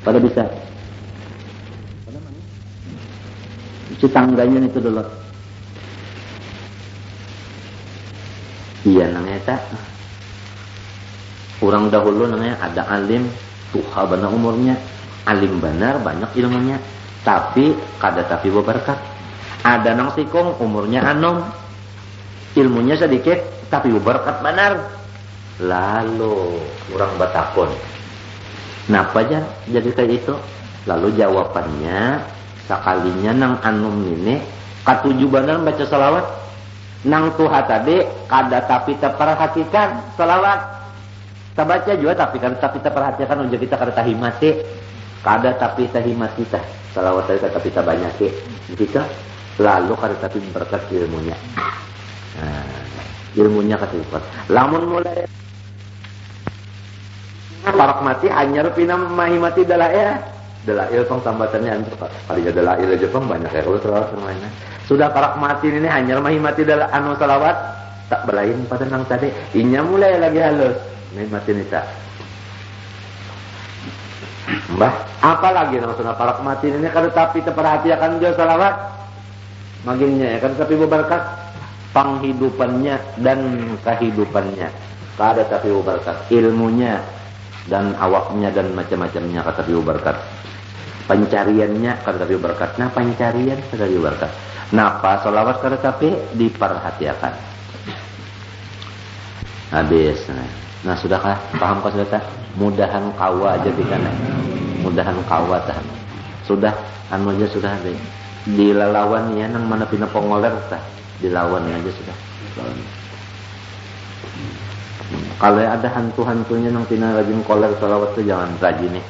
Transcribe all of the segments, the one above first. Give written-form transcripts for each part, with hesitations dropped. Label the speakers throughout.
Speaker 1: Pada bisa. Si tangganya itu dulu. Iya namanya tak. Orang dahulu namanya ada alim, tuha benar umurnya, alim benar banyak ilmunya, tapi kada tapi berberkat. Ada nang sikong umurnya anom, ilmunya sedikit, tapi berberkat benar. Lalu orang batakon, kenapa aja jadi kayak itu? Lalu jawabannya, sekalinya nang anom ini, katuju benar baca salawat, nang tuha tadi kada tapi terperhatikan salawat. Kita baca juga tapi kita perhatikan ujar kita kada tahimati, kada tapi tahimati tah salawat tadi kada tapi banyak kita lalu kada tapi berkat ilmunya. Ilmunya kasipat. Lamun mulai parak mati anyar pina mahimati dalail pang tambatannya antar kali dalail aja pang banyak ya kalau salawat lainnya. Sudah parak mati ini anyar mahimati dalail anu salawat tak belain pada nang tadi. Inya mulai lagi halus. Mati nita. Mbah, apa lagi nang sunah parak mati ini kada tapi terperhatikan jo salawat. Maginnya ya kan tapi berkat penghidupannya dan kehidupannya. Kada tapi berkat ilmunya dan awaknya dan macam-macamnya kada tapi berkat. Pencariannya kada tapi berkat. Nah, pencarian kada tapi berkat. Napa salawat kada tapi diperhatikan. Habis. Nah sudahkah? Pahamkah sudah tak? Mudahan kawa aja dikana. Mudahan kawa tah. Sudah anu aja sudah ada. Dilalawan ya nang mana pina pongoler tah. Dilawan aja sudah. Kalau ada hantu-hantunya nang pina rajin koler salawat tu jangan rajin nih.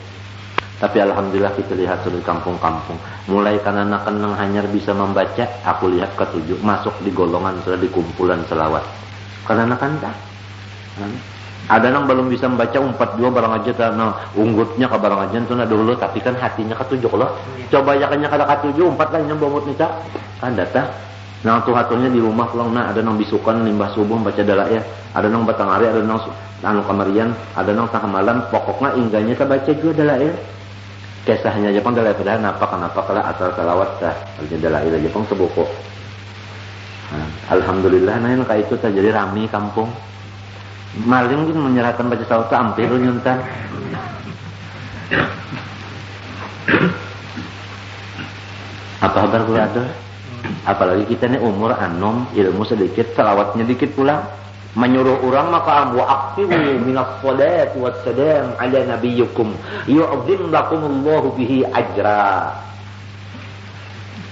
Speaker 1: Tapi alhamdulillah kita lihat sudah di kampung-kampung. Mulai kanak-kanak nang hanyar bisa membaca, aku lihat ketujuh masuk di golongan sudah di kumpulan salawat. Kanak-kanak tak? Ada yang belum bisa membaca 42 barang aja karena unggutnya ke barang aja itu dulu tapi kan hatinya ketujuh loh. Coba ya kanya kada ketujuh 4 lainnya bomot nih tak. Kan data. Nah tuh hatunya di rumah pulang nah ada nang bisukan limbah subuh baca dalail ya. Ada nang batang hari ada nang anu kamarian, ada nang tengah malam pokoknya ingganya kita baca juga dalail. Kisahnya aja pang dalail kenapa kalau asal salawat dah. Baca dalail aja pang sebuku. Alhamdulillah nah yang kayak itu terjadi rame kampung. Maling pun menyerahkan baca salawat hampir nyuntan. Apa kabar pula ada? Apalagi kita ini umur anom, ilmu sedikit, salawatnya dikit pula. Menyuruh orang maka wa aqtimu minas salati wassalam ala nabiyyukum yu'adzim lakumullahu bihi ajra.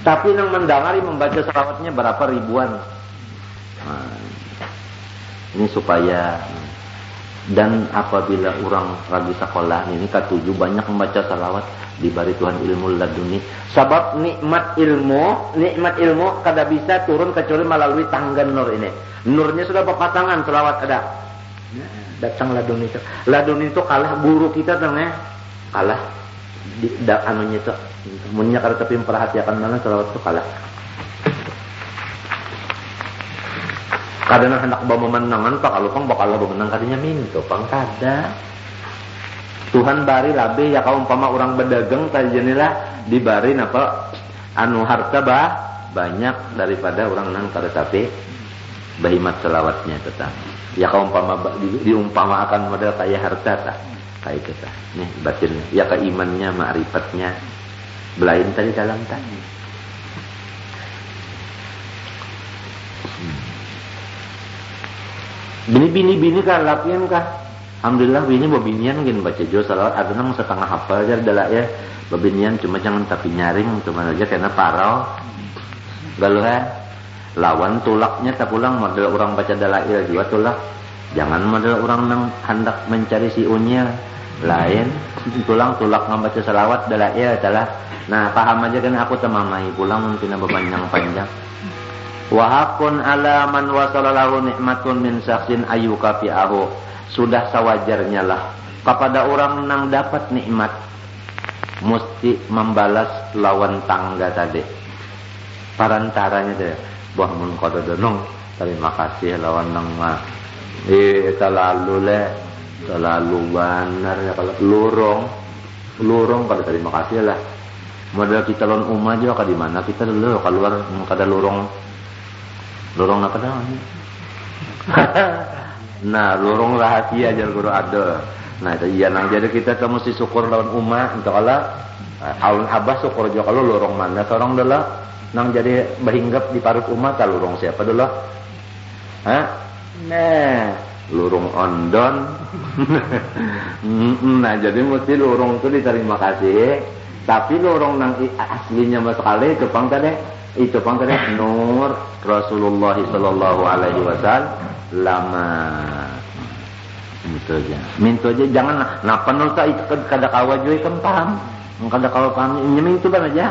Speaker 1: Tapi yang mendengari membaca salawatnya berapa ribuan. Ini supaya dan apabila orang lagi sekolah ini ketujuh banyak membaca salawat diberi Tuhan ilmu laduni. Sebab nikmat ilmu kada bisa turun kecuali melalui tangga nur ini. Nurnya sudah berpasangan salawat ada. Datang laduni itu. Laduni itu kalah guru kita tengah kalah di anunya itu. Munnya kada tapi memperhatikan mana salawat itu kalah. Kadang hendak bawa memenangan pak kalau pang bakal memenang kadinya minto pang kada. Tuhan bari labeh ya kau umpama orang berdagang tajanilah dibari apa anu harta banyak daripada orang nang kada tapi bahimat selawatnya tetap. Ya kau umpama diumpama akan model kaya harta tah kayak kita. Nih batinnya ya keimannya ma'rifatnya belain tadi dalam tadi. Bini kan latihan kah? Alhamdulillah bini bobinian gini baca jo salawat ada nang setengah hafal aja adalah ya bobinian cuma jangan tapi nyaring cuma aja karena parau galuhan lawan tulaknya tak pulang model orang baca dalail juga tulak jangan model orang nang hendak mencari si unya lain tulak ngambaca salawat dalail adalah nah paham aja kan aku temamai pulang mungkin berpanjang-panjang. Wa haqqun ala man wasalallahu nikmatun min syaksin ayyukafi'ahu. Sudah sewajarnya lah kepada orang yang dapat nikmat mesti membalas lawan tangga tadi. Parantaranya deh, buah mun kada donong terima kasih lawan nang terlalu benar ya kalau lurung lurung kada terima kasih lah. Modal kita lawan umah juga di mana kita dulu keluar kada lurung apa dah? Nah, lurung rahasia aja guru ada. Nah, itu iya nang jadi kita tuh mesti syukur lawan umah untuk Allah. Alun abah syukur juga kalau lurung mana seorang dulu nang jadi bahinggap di parut umah tak lurung siapa dulu? Hah? Nah, lurung ondon. Nah, jadi mesti lurung itu diterima kasih. Tapi lurung nang aslinya mas sekali itu pang tadi nur Rasulullah sallallahu alaihi wasallam lama minto aja jangan napa nolta itu kada kawa juga kan paham kada kawa paham nyemin itu kan aja.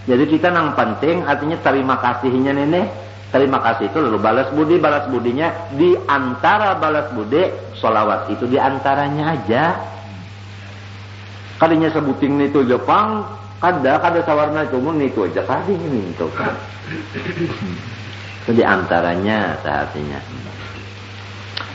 Speaker 1: Jadi kita nang penting artinya terima kasihnya nenek. Terima kasih itu lalu balas budinya di antara balas budi sholawat itu di antaranya aja. Kadinya sebuting itu Jepang, kada sawarna cuma itu aja kadi itu kan. Itu di antaranya artinya.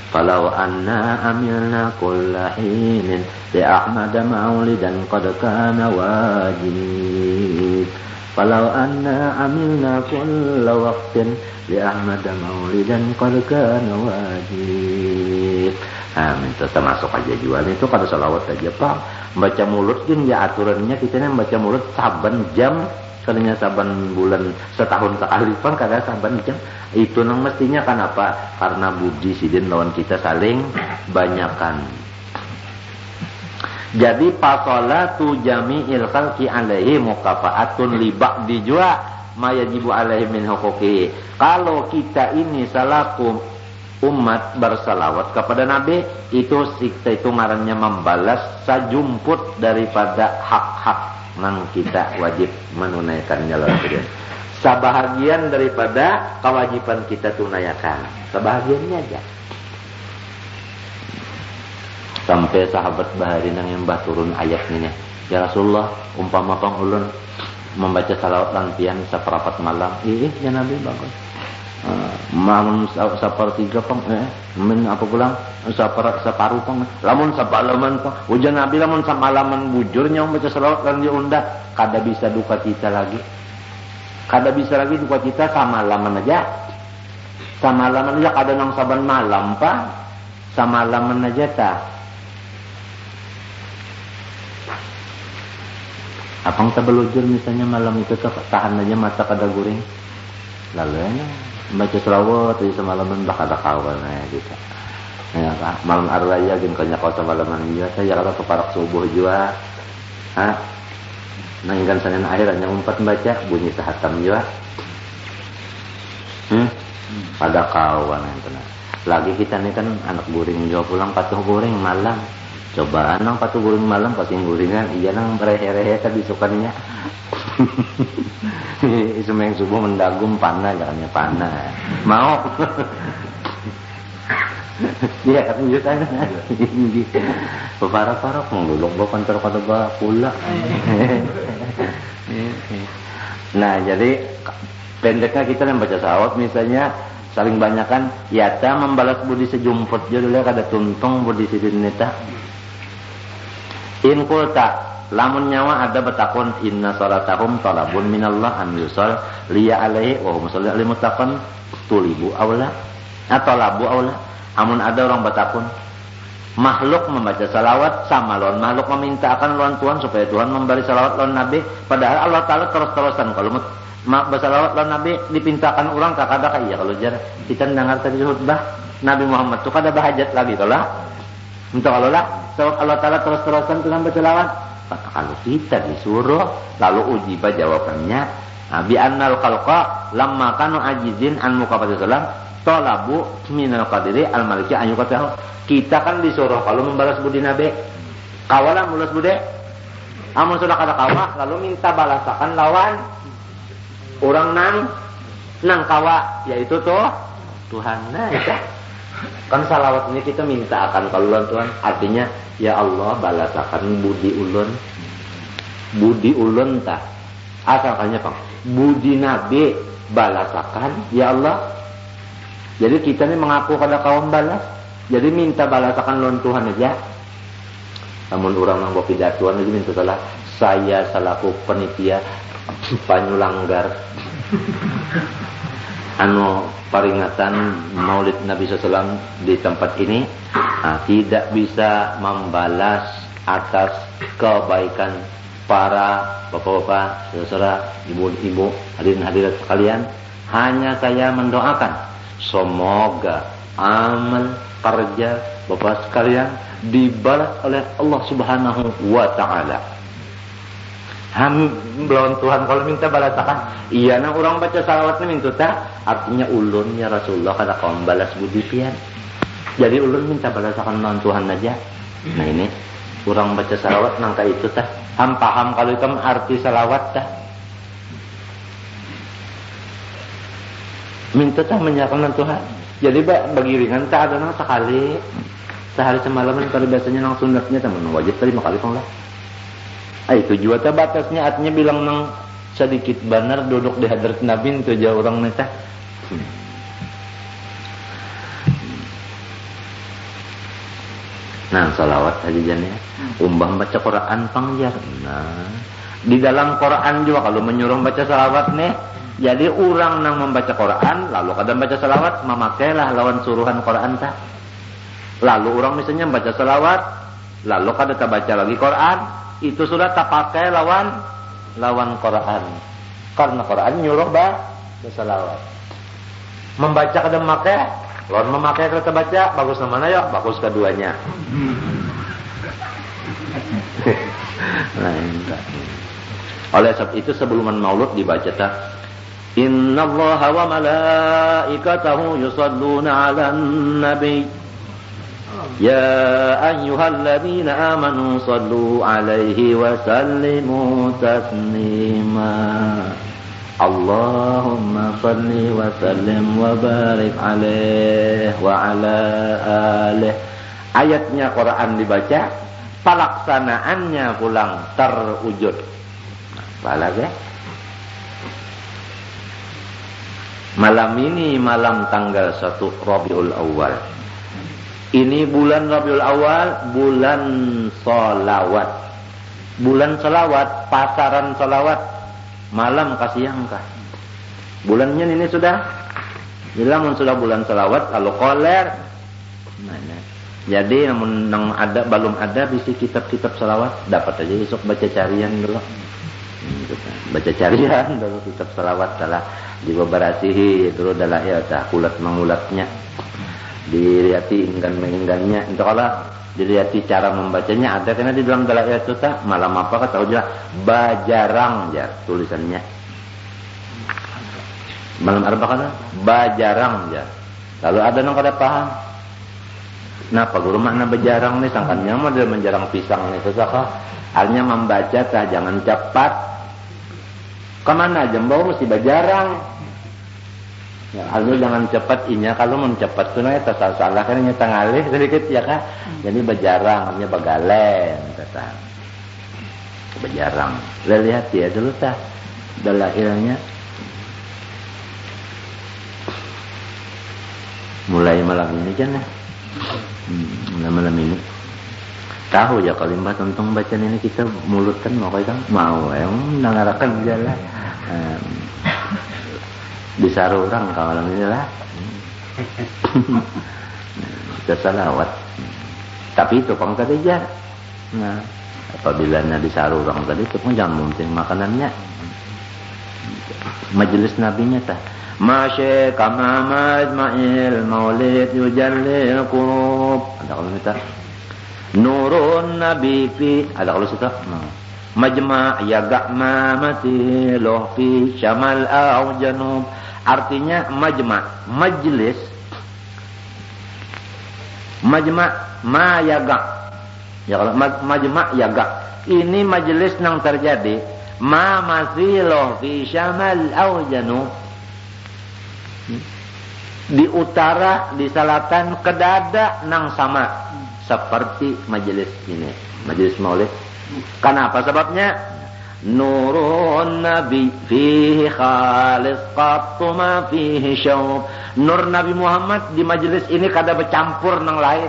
Speaker 1: Falau anna amilna kulla hinin li Ahmad maulidan qad kana wajib. Falau anna amilna kulla waqtin li Ahmad maulidan qad kana wajib. Minta termasuk aja jual itu kada salawat aja Pak. Baca mulut kan ya aturannya kita nih baca mulut saban jam katanya saban bulan setahun sekali pun kada saban jam itu nang mestinya kan apa karena budi sidin lawan kita saling banyakan. Jadi pasolatu jami'il khalqi alaihi mukafaatun li ba'di jua ma yajibu alaihi min huquqi. Kalau kita ini salaku umat bersalawat kepada Nabi itu sikta itu ngarannya membalas sajumput daripada hak-hak nang kita wajib menunaikannya lawan dia. Sebahagian daripada kewajiban kita tunaikan. Sebahagiannya aja. Sampai sahabat Bahari nang yang turun ayat ini. Ya Rasulullah, umpama pang ulun membaca salawat lantian seperempat malam. Ya Nabi bagus. Mamun sepertiga pang men apa pulang separuh pang lamun sapalaman pang hujan Nabi lamun samalaman bujurnya baca selawat lan diundah kada bisa duka cita lagi duka cita samalaman aja kada nang saban malam pa samalaman aja ta apang tabelujur misalnya malam itu tahan aja mata kada guring lalu baca selawat di semalaman bakal kawan gitu. Ya Pak, malam arwaya gin kanya kau semalaman juga saya kalau keparak subuh juga. Nangingkan Senin akhir hanya umpat baca bunyi tahatam juga. Pada kawan itu. Lagi kita nih kan anak guring juga pulang patuh guring malam. Coba nang patuh guring malam pasti guringan iya nang berehe-rehe tadi sukannya. Semeng subuh mendagum panah jangannya panah mau dia kan jutaan parah-parah ngulung bukan terkata pula. Nah jadi pendeknya kita yang baca salawat misalnya saling banyakan yata membalas budi sejumput judulnya kada tuntung budi sidineta in kulta lamun nyawa ada betakun inna salatahum talabun minallah an yusol liya alaihi wa hum salli alaihi muttaqan tulibu awla atau labu awla. Amun ada orang betakun makhluk membaca salawat sama lawan makhluk memintakan lawan Tuhan supaya Tuhan memberi salawat lawan Nabi padahal Allah Ta'ala terus-terusan kalau bersalawat lawan Nabi dipintakan orang kakada iya kalau jar kita dengar tadi khutbah Nabi Muhammad itu kada bahajat lagi kalau untuk Allah Ta'ala terus-terusan Tuhan bersalawat. Kalau kita disuruh lalu uji jawabannya bi annal khalqa lamma kanu ajizin an muqabati salam talabu minal qadiri al maliki an yuqatahu. Kita kan disuruh kalau membalas budi Nabi kawalan mulas budi amun sudah kada kawa lalu minta balasakan lawan orang nang kawa yaitu tuh Tuhan. Nah itu kan salawat ini kita minta akan kalau Tuhan artinya ya Allah balasakan budi ulun tah asalkannya Pak budi Nabi balasakan ya Allah. Jadi kita ini mengaku kada kawan balas jadi minta balasakan lawan Tuhan aja Namun orang nang bawa pidatuan lagi minta salah. Saya selaku panitia panyulanggar peringatan Maulid Nabi SAW di tempat ini tidak bisa membalas atas kebaikan para bapak-bapak, saudara, ibu-ibu, hadirin hadirat sekalian. Hanya saya mendoakan semoga amal kerja bapak sekalian dibalas oleh Allah Subhanahu wa taala. Belum Tuhan kalau minta balasakan. Iya nah orang baca salawatnya minta tak artinya ulun ya Rasulullah kada kaum balas budi pian. Jadi ulun minta balasakan non Tuhan aja. Nah ini orang baca salawat nangka itu tah. Paham kalau itu arti salawat tah. Minta tah menyerahkan Tuhan. Jadi bagi ringan tak ada nang sekali. Sehari semalaman kalau biasanya nang sunatnya teman wajib terima kali pang lah. Itu juga tak batasnya artinya bilang nang sedikit benar duduk di hadrat Nabi itu aja orang neta. Nah salawat aja jadinya umbah baca Quran pangjar. Nah di dalam Quran juga kalau menyuruh baca salawat nih, jadi orang nang membaca Quran lalu kadang baca salawat memakailah lawan suruhan Quran tak. Lalu orang misalnya baca salawat lalu kadang tak baca lagi Quran. Itu sudah tak pakai lawan Quran. Karena Quran nyuruh bersalawat. Membaca kada memakai, lawan memakai kada baca, bagus mana ya? Bagus keduanya. Oleh sebab itu sebelum Maulud dibaca tak Innallaha wa malaikatahu yusalluna 'alan nabi Ya ayyuhalladzina amanu sallu alaihi wa sallimu taslima Allahumma salli wa sallim wa barik alaihi wa ala alihi. Ayatnya Quran dibaca, pelaksanaannya pulang terwujud. Balas ya. Malam ini malam tanggal 1 Rabiul Awal. Ini bulan Rabiul Awal, bulan solawat. Bulan solawat, pasaran solawat. Malam kasih angka. Bulannya ini sudah. Bilang sudah bulan solawat, kalau koler. Mana? Jadi namun ada belum ada bisi kitab-kitab solawat, dapat aja besok baca carian dulu. Baca carian dulu kitab solawat salah dibeberasihi dulu adalah ya tah kulat mengulatnya. Dilihat inggan-menginggannya itu kalau dilihat cara membacanya ada karena di dalam dalil itu tak malam apa kata udah bajarang ya tulisannya malam arba kan bajarang ya lalu ada nang kada paham napa guru makna bajarang nih sangkannya mah dia menjarang pisang nih sesaka halnya membaca tah jangan cepat kemana aja bawa mesti bajarang. Ya, lalu jangan cepat inya kalau mau cepat tuh nanya salah kan nyata ngalih sedikit ya kak. Jadi bejarang namanya bagalen kata. Bejarang. Lihat ya dulu tah dalilnya. Mulai malam ini kan ya. Malam ini. Tahu ya kalau mbak tentang bacaan ini kita mulut kan mau kan mau yang nangarakan jalan. Bisa orang kalau ini lah kita salawat tapi itu pang tadi aja nah apabila disaru orang tadi itu pun jangan munting makanannya majelis nabinya tah masya kama majma'il maulid yujallil qurub ada kalau kita nurun nabi fi ada kalau kita majma' yaga' mamati loh fi syamal au janub. Artinya majma' majlis majma' ma yaga' ya kalau majma' yaga' ini majlis yang terjadi ma masiloh fi syamal au janub di utara di selatan kedada nang sama seperti majlis ini majlis maulid. Kenapa sebabnya? Nurun Nabi fihi khalis qattu ma fihi syawb. Nur Nabi Muhammad di majelis ini kada bercampur nang lain.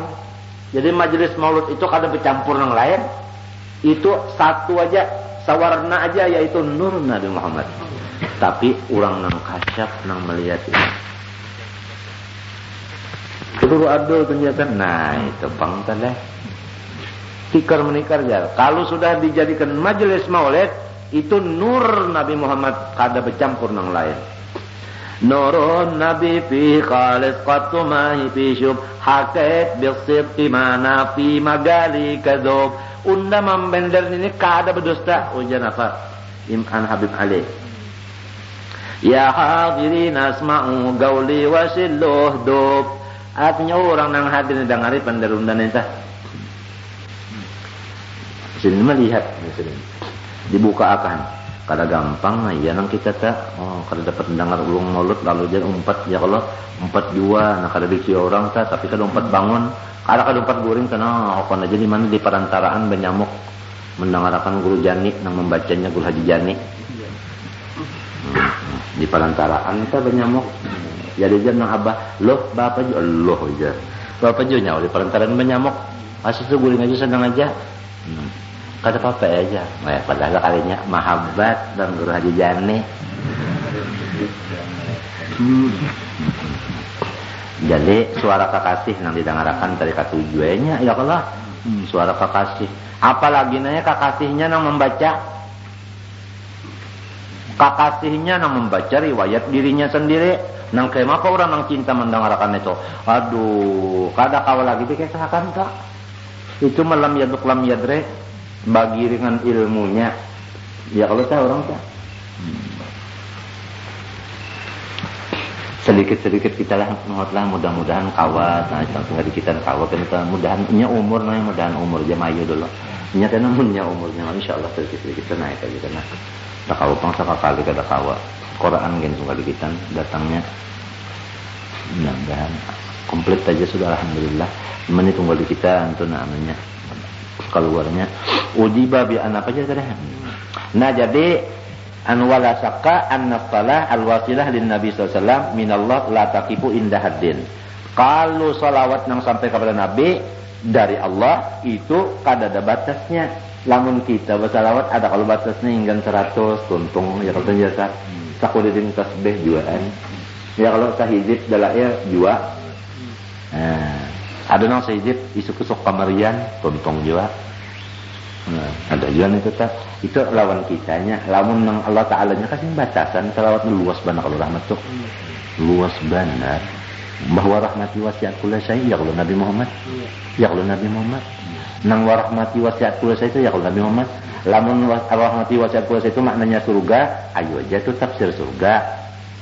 Speaker 1: Jadi majelis maulud itu kada bercampur yang lain. Itu satu aja, sawarna aja, yaitu nur Nabi Muhammad. Tapi orang nang kasyaf nang melihat ini. Kedua adul ternyata, nah itu pangtale. Tikar menikar ya. Kalau sudah dijadikan majelis maulid, itu nur Nabi Muhammad kada bercampur nang lain. Nurun Nabi fi khalis qattu mahi fi syub hakait bisidqi mana fi magali kadhub. Unda membender ini kada berdusta ujar apa? Imam Habib Ali. Ya hadirin asma'u gauli wa silluh dub. Artinya orang nang hadir dengari penderundan itu. Sini melihat misalnya. Dibuka akan. Kada gampang ya nang kita tak kada dapat mendengar ulung maulud lalu jadi umpat ya kalau umpat jua nah kada diksi orang tak tapi kada umpat bangun kada umpat guring kana apa aja di mana di perantaraan benyamuk mendengarkan guru Jani nang membacanya guru Haji Jani di perantaraan ta benyamuk jadi jan nang abah loh bapak jo Allah aja bapak jo nyawa di perantaraan benyamuk asih tu guring aja senang aja kata apa aja, padahal kalinya mahabbat dan guru Haji Jani. Jadi suara kekasih yang didengarkan dari tujuannya, ya Allah, suara kekasih. Apalagi nanya kekasihnya yang membaca, kekasihnya yang membaca riwayat dirinya sendiri. Nang kenapa orang yang cinta mendengarkan itu? Aduh, kada kawal lagi dikisahkan tak? Itu malam yaduk lam yadre. Bagi dengan ilmunya ya kalau saya orang tak sedikit-sedikit kita lah mudah-mudahan kawat nah sampai kita kawat kan mudahannya umur nih mudahan umur jamayo dulu nyata namanya umurnya insyaallah sedikit-sedikit naik aja karena tak kawat pang sekali kada kawat Quran kan sekali kita datangnya mudah-mudahan komplit aja sudah alhamdulillah ini tunggu di kita untuk namanya keluarnya ujiba bi an apa aja tadi. Nah jadi an wala syakka anna salah al wasilah lin nabi sallallahu alaihi wasallam minallah la taqifu inda haddin. Kalau salawat yang sampai kepada nabi dari Allah itu kada ada batasnya. Lamun kita bersalawat ada kalau batasnya hingga 100 tuntung ya kalau ternyata sakulirin tasbih juaan. Ya kalau sahidit dalaya jua. Nah, ada nang sahidit isu kusuk kamarian tuntung jua. Nah, ada juga itu tak itu lawan kitanya lamun nang Allah Ta'ala nya kasih batasan salawat luas benar kalau rahmat tuh luas benar bahwa rahmati wasiat kula syai ya kalau Nabi Muhammad ya kalau Nabi Muhammad nang warahmati wasiat kula syai itu ya kalau Nabi Muhammad lamun rahmati wasiat kula syai itu maknanya surga ayo aja tuh tafsir surga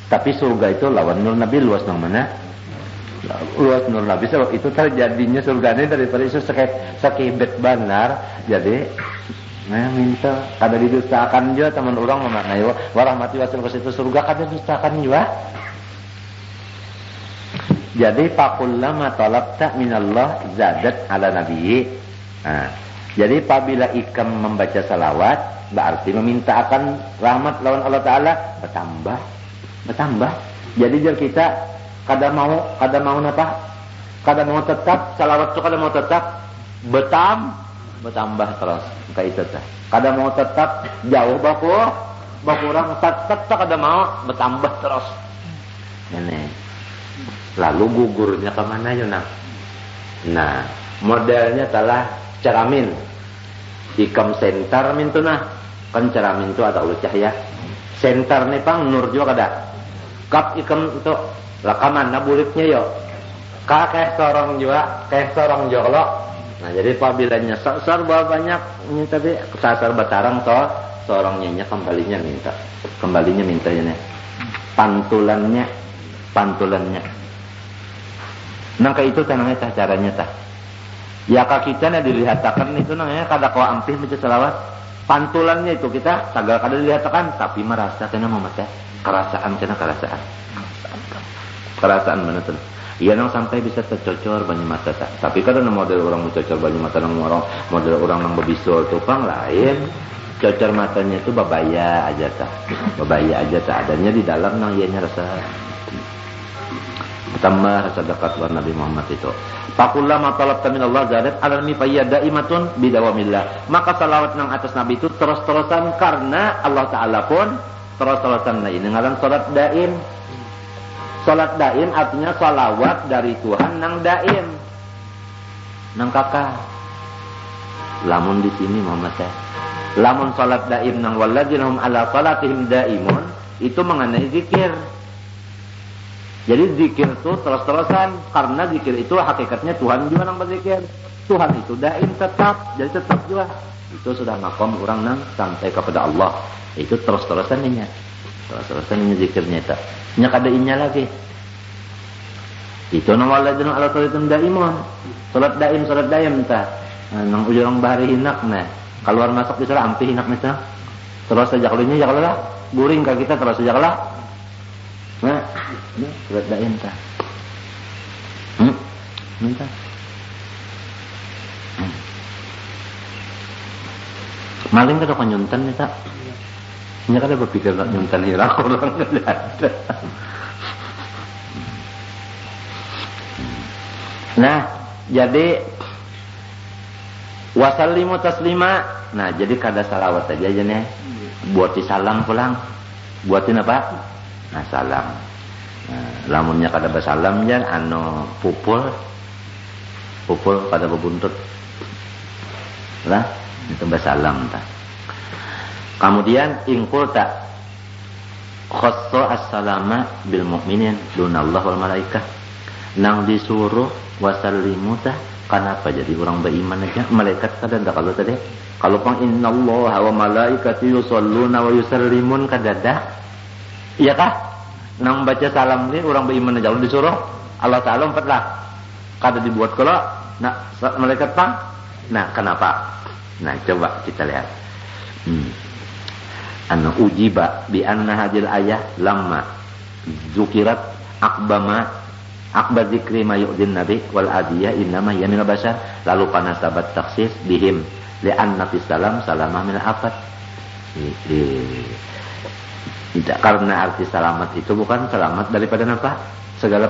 Speaker 1: tapi surga itu lawan nur Nabi luas nang mana luas nur Nabi sebab itu terjadinya surganya daripada itu sakibet benar jadi minta kada didustakan juga teman orang memaknai warahmati wasil itu surga kada didustakan juga jadi fakullama talabta minallah zadat ala nabiyyi jadi apabila ikam membaca salawat berarti meminta akan rahmat lawan Allah Ta'ala bertambah jadi jika kita kada mau apa? Kada mau tetap salawat itu kada mau tetap bertambah terus kayak itu tah. Kada mau tetap jauh bakurang tetap kada mau bertambah terus. Ini. Lalu gugurnya ke mana yo Nah, modelnya telah ceramin. Ikam sentar mintuna. Kan ceramin itu ada ulu cahaya. Sentar nih pang nur juga kada. Kap ikam itu lakaman nabulitnya yo kakek sorong juga lo nah jadi apabila sasar banyak ini tapi sasar batarang toh sorongnya kembalinya minta ini pantulannya nah kayak itu tanangnya caranya ya kita dilihatkan itu namanya kada kau ampih baca selawat pantulannya itu kita tagal kada dilihatkan tapi merasa kena memecah kerasaan mana tuh? Iya nang sampai bisa tercocor banyak mata tak. Tapi kadang model orang mencocor banyak mata nang orang model orang nang bebisul tupang lain. Cocor matanya itu babaya aja tak. Adanya di dalam nang ianya rasa. tambah rasa dekat kepada Nabi Muhammad itu. Fakullama talabta min Allah zadat alami fayya daimatun bidawamillah. Maka salawat nang atas Nabi itu terus-terusan karena Allah Ta'ala pun terus-terusan. Nah ini ngaran salat daim. Salat daim artinya salawat dari Tuhan nang daim. Nang kakak. Lamun di sini Muhammad teh. Lamun salat daim nang walladzina hum ala salatihim daimun itu mengenai zikir. Jadi zikir itu terus-terusan karena zikir itu hakikatnya Tuhan juga nang berzikir. Tuhan itu daim tetap, jadi tetap juga. Itu sudah makom orang nang sampai kepada Allah. Itu terus-terusan ninya. Terus-terusan ninya zikirnya itu. Nya kada inya lagi. Itu nang walladzina ala salatihim daimun. Salat daim tah. Nang ujung bahari hinak nah. Keluar masuk di salat ampi hinak tah. Terus saja kalunya ya kalah. Buring ka kita terus saja kalah. Nah, surat daim tah. Minta. Maling kada kau nyuntan ni tak? Nya kada berpikir nak nyuntan ira orang kada ada. Nah, jadi wasallimu taslima. Nah, jadi kada salawat aja nih. Buatin salam pulang. Buatin apa? Nah, salam. Nah, lamunnya kada basalam jan anu pupul kada bebuntut. Lah, itu basalam tah. Kemudian ingkul tak khassa as-salama bil mu'minin dunallahu wal malaikah. Nang disuruh wasallimu tah kenapa jadi orang beriman aja malaikat kada ndak kalau tadi. Kalau pang innallaha wa malaikatahu yusholluna wa yusallimun kada dah. Iya kah? Nang baca salam ni orang beriman aja disuruh Allah Ta'ala empatlah. Kada dibuat kalau nak malaikat pang. Nah, kenapa? Nah, coba kita lihat. Anu ujiba bi anna hadil ayah lamma zukirat akba zikri ma yu'din nabi wal adiyah innama hiya minal bashar lalu panasabat taksis bihim li anna fis salam salamah min afat. Tidak, karena arti selamat itu bukan selamat daripada apa? Segala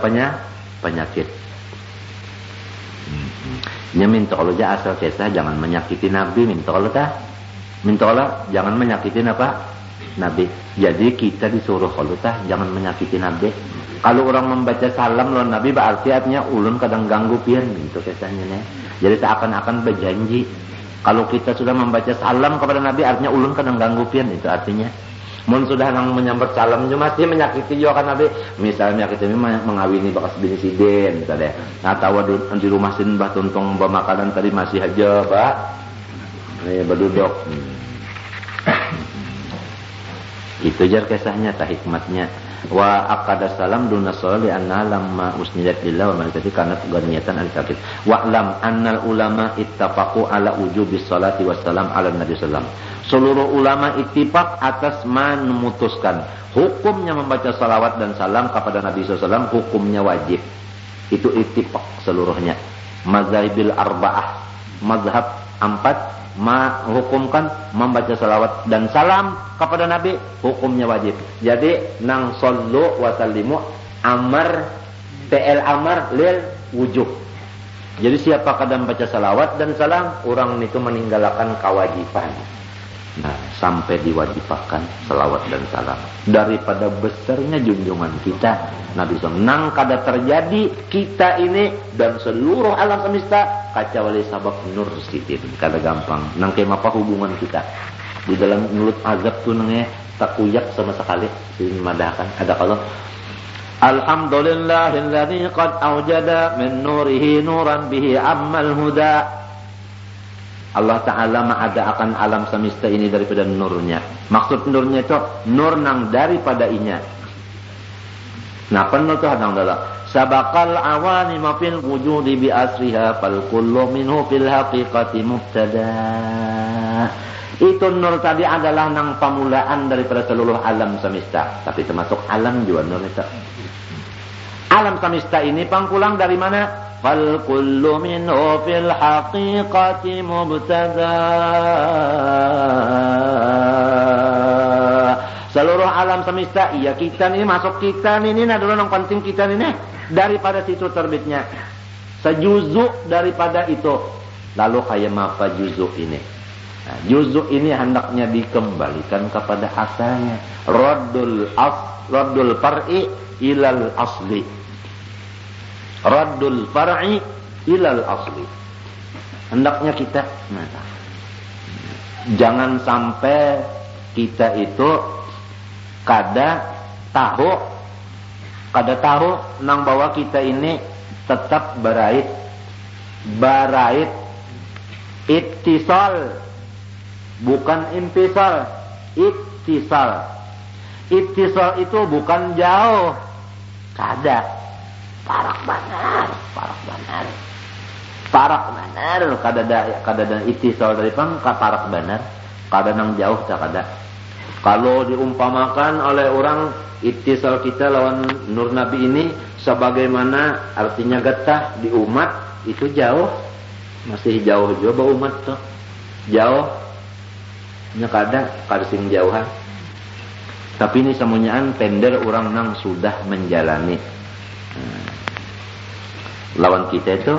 Speaker 1: penyakit. Nya minta Allah aja asal kisah jangan menyakiti Nabi, minta Allah jangan menyakiti apa? Nabi. Jadi kita disuruh kalau jangan menyakiti Nabi. Kalau orang membaca salam lawan Nabi berarti artinya ulun kadang ganggu pian gitu kisahnya nih. Jadi seakan-akan berjanji. Kalau kita sudah membaca salam kepada Nabi artinya ulun kadang ganggu pian itu artinya. Mun sudah nang menyambat salam cuma masih menyakiti juga kan Nabi. Misalnya menyakiti mengawini bakas bini siden tadi. Atau di rumah sin bah tuntong makanan tadi masih aja, Pak. Berduduk. Itu jar kisahnya tah hikmatnya. Wa aqada salam duna sholli anna lamma usnidat lillah wa malaikati kanat ghaniyatan al-taqid. Wa lam annal ulama ittafaqu ala wujubi sholati wassalam ala nabi sallam. Seluruh ulama ittifaq atas memutuskan hukumnya membaca salawat dan salam kepada Nabi SAW hukumnya wajib. Itu ittifaq seluruhnya. Mazhabil arba'ah, mazhab 4 menghukumkan membaca salawat dan salam kepada Nabi hukumnya wajib. Jadi nang sallu wa sallimu amar fi'il amar lil wujub. Jadi siapa kadang baca salawat dan salam orang itu meninggalkan kewajiban. Nah, sampai diwajibkan salawat dan salam daripada besarnya junjungan kita Nabi SAW. Nang kada terjadi kita ini dan seluruh alam semesta kacawali sabab nur sitin kada gampang. Nang kaya apa hubungan kita di dalam mulut azab tuh nangnya tak kuyak sama sekali dimadahkan. Ada kalau alhamdulillahilladzi qad awjada min nurihi nuran bihi ammal huda. Allah Ta'ala mengadakan alam semesta ini daripada nurnya. Maksud nurnya itu nur nang daripada inya. Napa nur itu hadang dalam sabaqal awani ma fil wujudi bi asriha fal kullu minhu fil haqiqati mubtada. Itu nur tadi adalah nang pamulaan daripada seluruh alam semesta. Tapi termasuk alam juga nur itu. Alam semesta ini pangkulang dari mana? Fal kullu minhu fil haqiqati mubtada. Seluruh alam alam semesta, iya kita ini masuk kita ini adalah yang penting kita ini daripada situ terbitnya. Sejuzuk daripada itu. Lalu kayak apa juzuk ini? Nah, juzuk ini hendaknya dikembalikan kepada asalnya. Raddul far'i ilal asli. Raddul far'i ilal asli. Hendaknya kita jangan sampai kita itu kada tahu nang bahwa kita ini tetap barait ittisal bukan infisal. Ittisal itu bukan jauh, kada parak banar kada da ittisal dari pang ka parak banar, kada nang jauh tak kada. Kalau diumpamakan oleh orang ittisal kita lawan nur nabi ini sebagaimana artinya getah di umat itu jauh, masih jauh juga umat tuh jauh nya kada sing jauhan. Tapi ini semuanyaan tender orang nang sudah menjalani. Lawan kita itu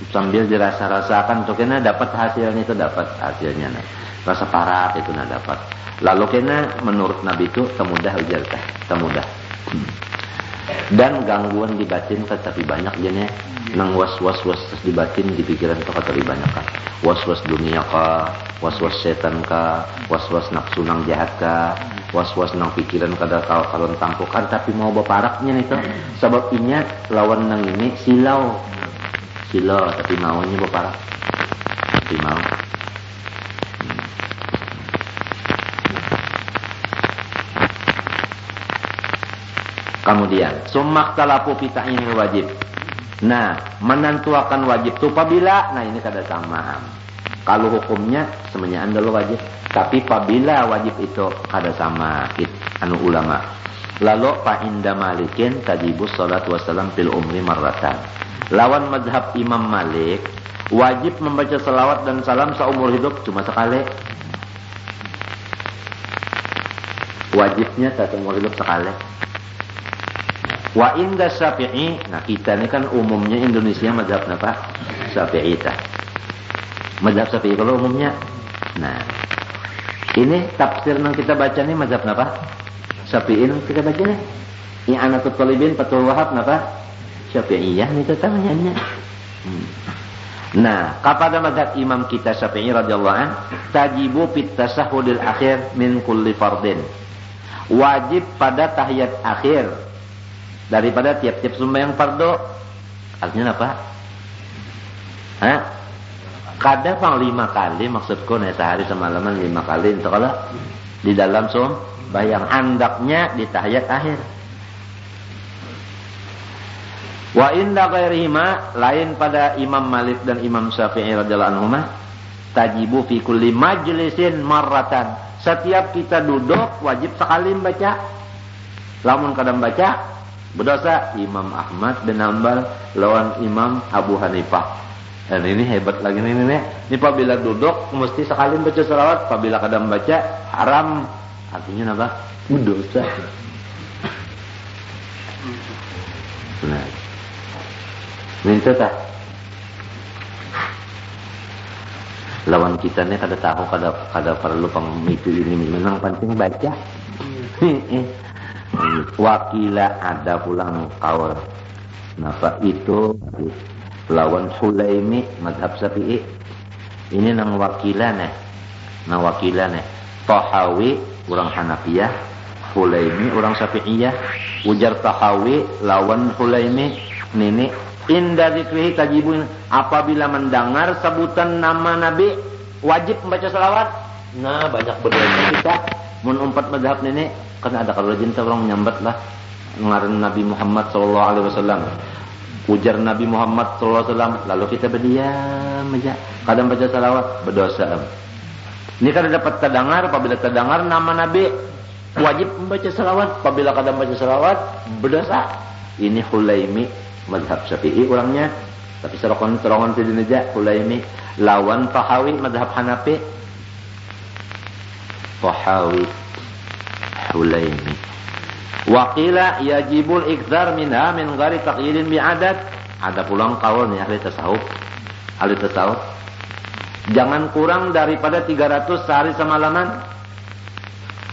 Speaker 1: sambil dirasa-rasakan tuh kena dapat hasilnya itu dapat hasilnya nah. Rasa parah itu nah dapat. Lalu kena menurut Nabi itu temudah ujar teh, temudah. Dan gangguan di batin tetapi banyak jadinya nang was-was di batin di pikiran itu tetapi banyak kan. Was-was dunia ka, was-was setan ka, was-was nafsu nang jahat ka, was-was nang pikiran kada kalon tampukan tapi mau beparaknya itu. Sebab inya lawan nang ini silau tapi maunya beparak. Tapi mau. Kemudian summak talapu ini wajib. Nah, menentukan wajib itu apabila, nah ini kada sama. Kalau hukumnya semuanya adalah wajib, tapi apabila wajib itu kada sama anu ulama. Lalu fa inda Malikin tajibu sholatu wassalam fil umri marratan. Lawan mazhab Imam Malik, wajib membaca selawat dan salam seumur hidup cuma sekali. Wajibnya seumur hidup sekali. Wa inda Syafi'i, nah kita ini kan umumnya Indonesia mazhab apa? Syafi'i tah. Mazhab Syafi'i kalau umumnya. Nah, ini tafsir yang kita baca nih mazhab apa? Syafi'i yang kita baca nih. Ini Anatul Talibin Fathul Wahab apa? Syafi'iyah nih kita namanya. Nah, kepada mazhab Imam kita Syafi'i radhiyallahu an, tajibu fit tasahhudil akhir min kulli fardin. Wajib pada tahiyat akhir daripada tiap-tiap sembahyang fardu. Artinya apa? Hah? Kada pang 5 kali maksudku nih sehari semalaman 5 kali itu kalau di dalam sembahyang hendaknya di tahiyat akhir. Wa inda ghairihima, lain pada Imam Malik dan Imam Syafi'i radhiyallahu anhuma, tajibu fi kulli majlisin marratan. Setiap kita duduk wajib sekali membaca. Lamun kadang baca berdosa. Imam Ahmad bin Hanbal lawan Imam Abu Hanifah. Dan ini hebat lagi nih. Ini apabila duduk mesti sekali baca selawat, apabila kadang baca haram. Artinya apa? Berdosa. Nah. Minta tak? Lawan kita nih kada tahu kada perlu pemicu ini memang penting baca. Wakila ada pulang kaul. Napa itu lawan Hulaimi mazhab Syafi'i. Ini nang wakilaneh. Nang wakilaneh. Tahawi orang Hanafiyah, Hulaimi orang Syafi'iyah. Ujar Tahawi lawan Hulaimi nini inda zikrihi tajibun, apabila mendengar sebutan nama Nabi wajib membaca salawat. Nah, banyak berdoa kita mun umpat mazhab nini kan ada kalau jinta orang menyambat lah ngaran Nabi Muhammad sallallahu alaihi wasallam. Ujar Nabi Muhammad sallallahu alaihi wasallam, lalu kita berdiam aja. Kadang baca salawat berdosa. Ini kan dapat terdengar, apabila terdengar nama Nabi wajib membaca salawat, apabila kadang baca salawat berdosa. Ini Hulaimi mazhab Syafi'i orangnya, tapi serokan sini aja Hulaimi lawan Tahawi mazhab Hanafi. Tahawi Hulaimi. Wa qila yajibul iktsar minha min ghairi taqyidin bi'adad. Ada pulang kaul nih ahli tasawuf. Ahli tasawuf. Jangan kurang daripada 300 sehari semalaman.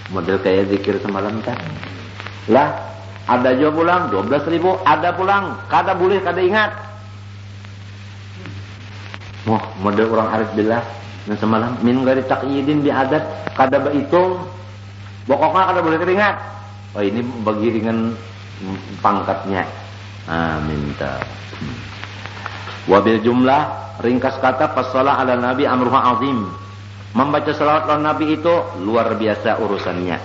Speaker 1: Model kayak zikir semalam kan. Lah, ada juga pulang 12.000, ada pulang kada boleh kada ingat. Wah, model orang arif billah nah semalam min ghairi taqyidin bi'adad, kada berhitung. Pokoknya kada boleh keringat. Oh, ini bagi dengan pangkatnya. Minta. Wabil jumlah, ringkas kata passalah ala nabi amruha azim. Membaca salawat ala nabi itu luar biasa urusannya.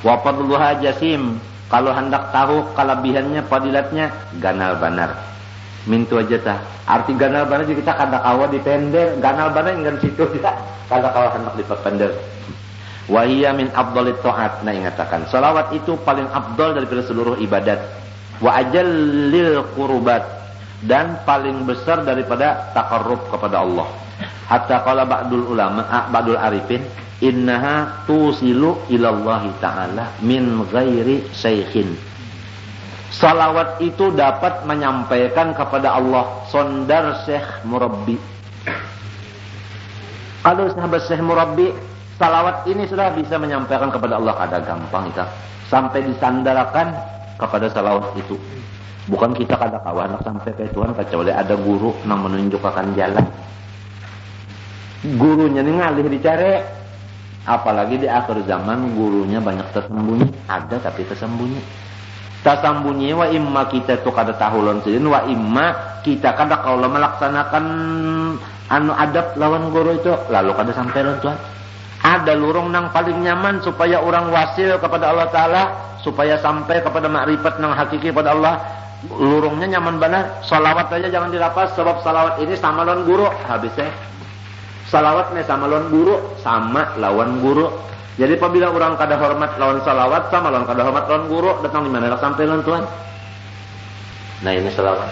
Speaker 1: Wa fadluha jasim. Kalau hendak tahu kelebihannya, fadilatnya, ganal banar. Mintu aja tah. Arti ganal banar jadi kita kada kawa dipender, ganal banar enggak situ kita. Kada kawa hendak dipender. Wa hiya min afdalit taat. Nah, ingatakan salawat itu paling afdal daripada seluruh ibadat. Wa ajallil qurubat, dan paling besar daripada taqarrub kepada Allah. Hatta qala ba'dul ulama, ba'dul arifin, innaha tusilu ilallahi ta'ala min ghairi syaikhin. Salawat itu dapat menyampaikan kepada Allah sondar syekh murabbi. Kalau sahabat syekh murabbi, salawat ini sudah bisa menyampaikan kepada Allah, ada gampang itu. Sampai disandarkan kepada salawat itu. Bukan kita kada kawan nak sampai ke Tuhan kecuali ada guru yang menunjukkan jalan. Gurunya ini ngalih dicari. Apalagi di akhir zaman gurunya banyak tersembunyi. Ada tapi tersembunyi. Tersembunyi wa imma kita tu kada tahu lon sidin, wa imma kita kada kalau melaksanakan anu adab lawan guru itu lalu kada sampai lon Tuhan. Ada lurung nang paling nyaman supaya orang wasil kepada Allah Ta'ala, supaya sampai kepada makrifat nang hakiki pada Allah. Lurungnya nyaman benar. Salawat aja jangan dilapas, sebab salawat ini sama lawan guru. Habisnya salawatnya sama lawan guru, sama lawan guru. Jadi apabila orang kada hormat lawan salawat, sama lawan kada hormat lawan guru, datang di mana sampai lawan Tuhan. Nah, ini salawat.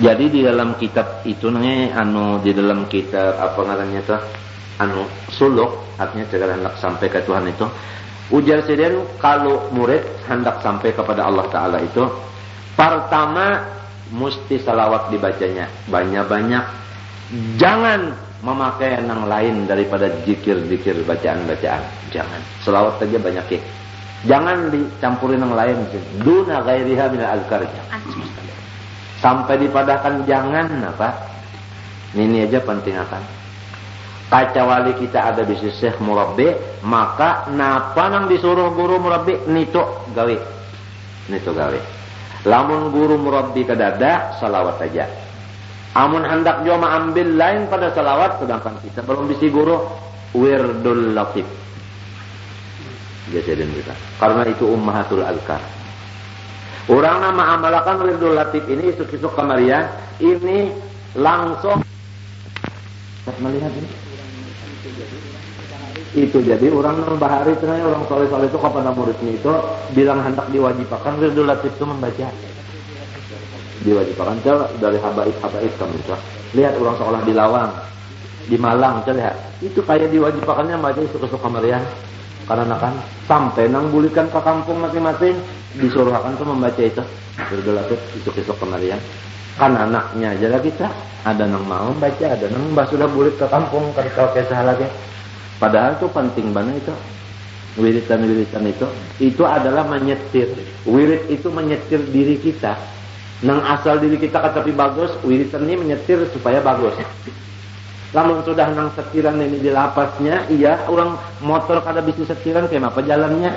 Speaker 1: Jadi di dalam kitab itu namanya di dalam kitab apa namanya tuh suluk, artinya segala hendak sampai ke Tuhan itu. Ujar sendiri kalau murid hendak sampai kepada Allah Ta'ala itu, pertama mesti salawat dibacanya banyak-banyak. Jangan memakai yang lain daripada zikir-zikir bacaan-bacaan. Jangan. Salawat saja banyak ya. Jangan dicampurin yang lain. Duna ghairiha minal azkar. Sampai dipadahkan jangan apa? Ini aja penting akan. Kacawali kita ada bisnis syekh murabbi, maka napa nang disuruh guru murabbi nito gawe. Nito gawe. Lamun guru murabbi kadada salawat saja. Amun hendak jua ambil lain pada salawat, sedangkan kita belum bisi guru wirdul latif. Jadi kita. Karena itu ummahatul azkar. Orang nama amalakan wirdul latif ini isuk-isuk kemarian ini langsung melihat ini. Itu jadi orang bahari sebenarnya orang soleh-soleh itu kepada muridnya itu bilang hendak diwajibkan wirdul latif itu membaca. Diwajibkan dari habaib kamu itu. Lihat orang sekolah di Lawang, di Malang, lihat. Itu kayak diwajibkannya baca isuk-isuk kemarian. Karena kan sampai nang bulikan ke kampung masing-masing disuruhkan tuh membaca itu wirdul latif isuk-isuk kemarian. Kan anaknya aja lah kita, ada nang mau baca, ada nang sudah bulik ke kampung kalau kisah lagi. Padahal itu penting banget itu. Wiritan-wiritan itu adalah menyetir. Wirid itu menyetir diri kita. Nang asal diri kita tapi bagus, wiritan ini menyetir supaya bagus. Lamun sudah nang setiran ini di lapasnya, iya orang motor kada bisa setiran kayak apa jalannya.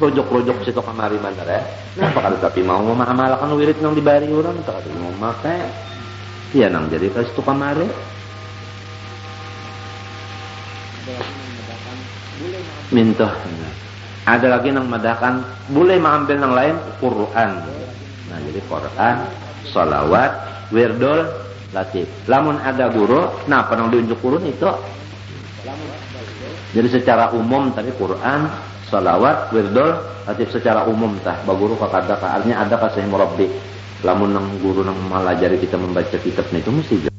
Speaker 1: Rojok-rojok situ kamari mandar ya. Kenapa kada tapi mau mengamalkan wirid nang dibari orang kada mau make. Iya nang jadi ke situ kamari. Minta. Ada lagi nang madahkan boleh mengambil nang lain Quran. Nah, jadi Quran, salawat, wirdul latif. Lamun ada guru, nah penang diunjuk kurun itu. Jadi secara umum tadi Quran, salawat, wirdul latif secara umum tah. Baguru kakada artinya ada kasih murabbi. Lamun nang guru nang malajari kita membaca kitab itu mesti